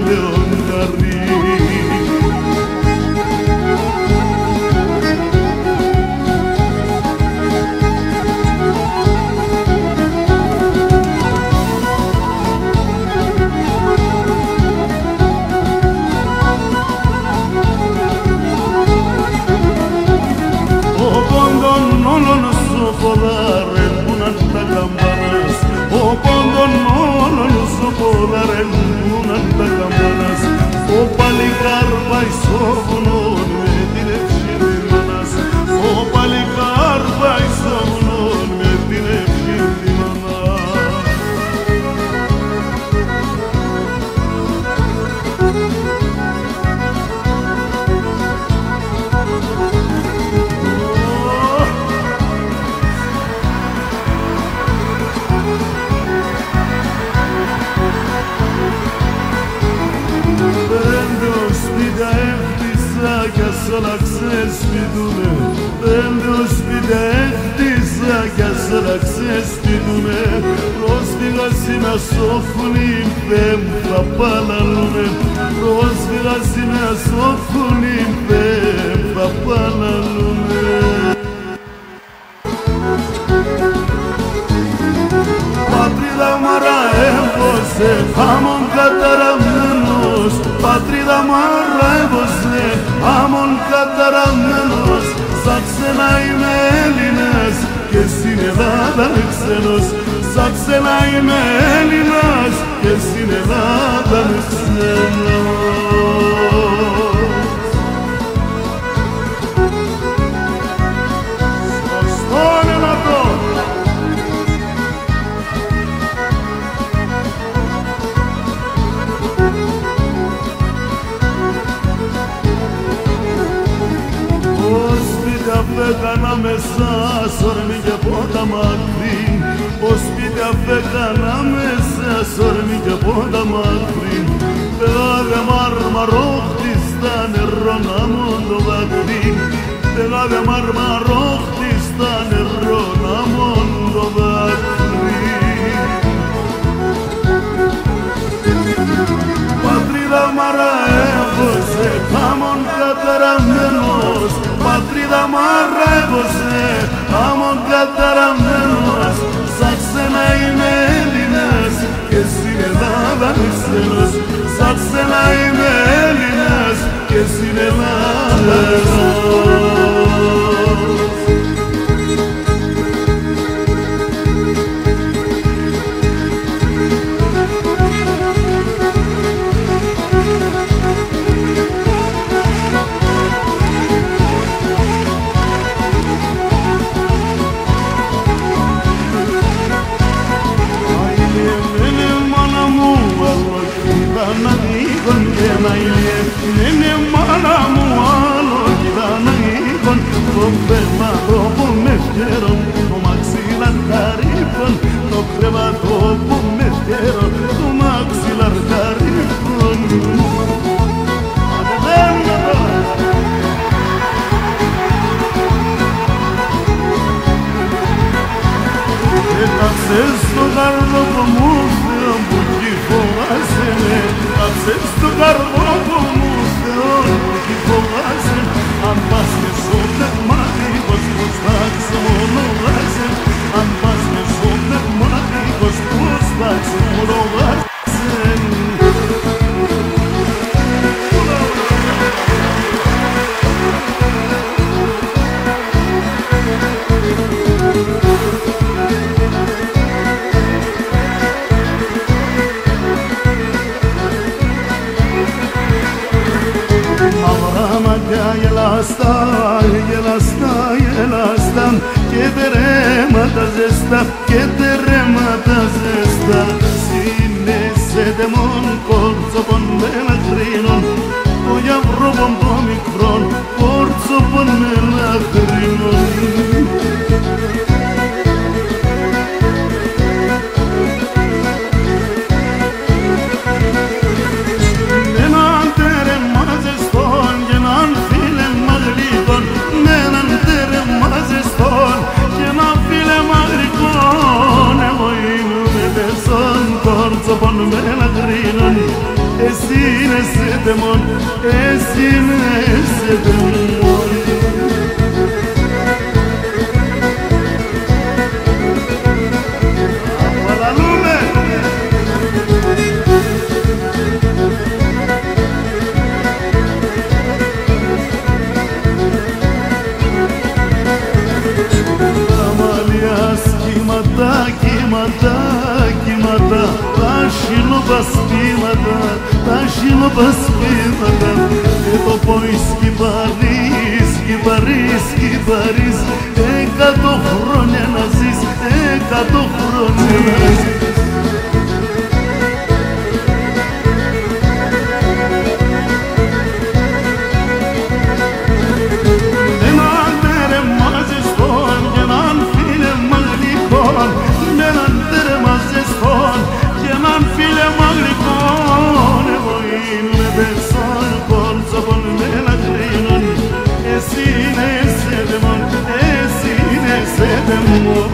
leonari. O palicar vai somnul me tine șirdimanas. O palicar vai somnul me tine șirdimanas. Să-l access pe lume, îmi spide disa ca să-l access pe lume. Rozviga si mea sofunim pem papa la lume. Rozviga si mea sofunim pem papa la lume. Patrida mara e você, amon cataram menos. Patrida mara e você, amon cataram menos. Saxena i melinas, que sinelada nexenos. Saxena i melinas, que sinelada nexenos. Stone la dor. Φέγα να μέσα, σορμί και πότα μακρύ. Σπίτι φέγα να μέσα, σορμί και πότα μακρύ. Πελάδια μαρμαρόχτη στα νερό να μον το δάκρυ. Πελάδια μαρμαρόχτη στα νερό να μον το δάκρυ. Πατρίδα μάρα έβωσε, άμον καταραμένος. Πατρίδα μάρα έβωσε, άμον καταραμένος. Σαν ξένα είμαι Έλληνας και στην Ελλάδα νησέλος. Σαν ξένα είμαι Έλληνας και στην Ελλάδα νησέλος. Nene mana mu alo gidana ikon Tope maropo mefteron To maxilar karifon Tokreva topo mefteron To maxilar karifon Accesso gardo como un buchifo asene Accesso gardo como un buchifo asene Ambas me son de magicos Pustak samo asene Ambas me son de magicos Pustak samo asene Que derrama zesta, que derrama zesta. Sine se demon corso pon la grinon, voy a robar un micron, corso pon la grinon. Corso pon me la grinon εσύνεσαι μόνο, εσύνεσαι μόνο. Κύματα, τα σιλοπασπήματα, τα σιλοπασπήματα. Και το πόης κυπαρείς, κυπαρείς, κυπαρείς, 100 χρόνια να ζεις, 100 χρόνια να ζεις. Έναν τέρε μάζες τον, και έναν φίλε μαγλικών, με έναν τέρε μάζες τον, και έναν φίλε μαγλικών. Εγώ είμαι πεσόν, πορτσοπον με ένα κλείνον, εσύ είναι σε δαιμόν, εσύ είναι σε δαιμόν.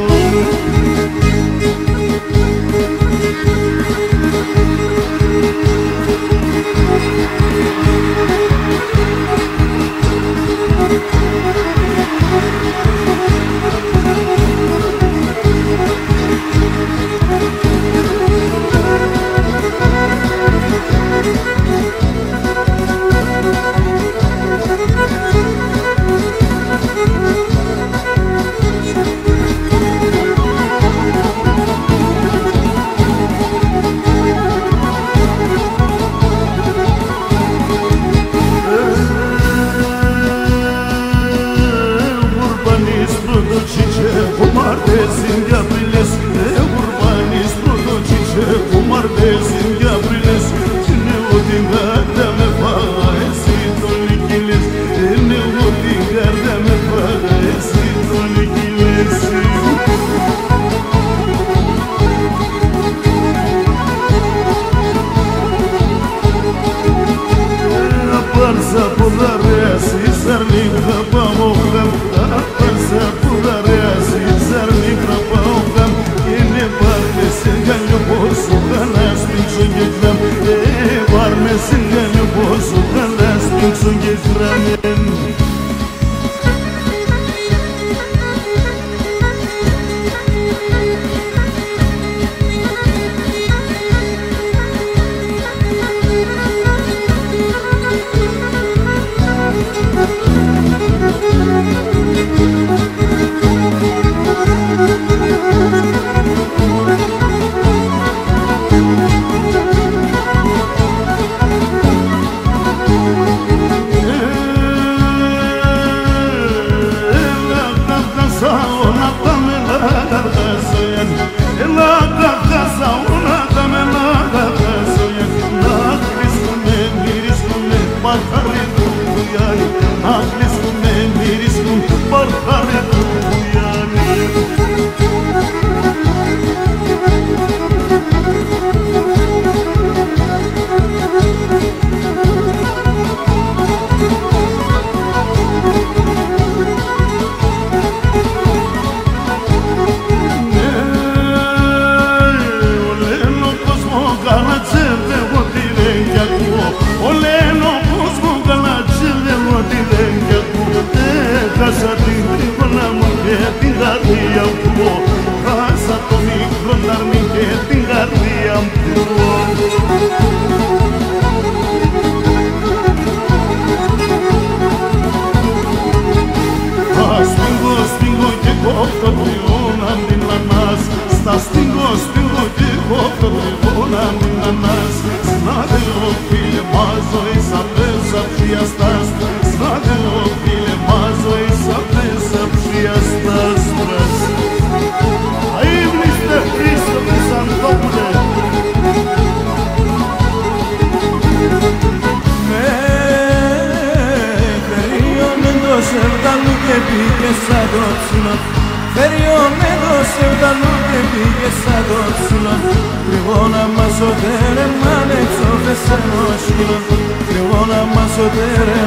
Κρυβόνα μας ο τέρε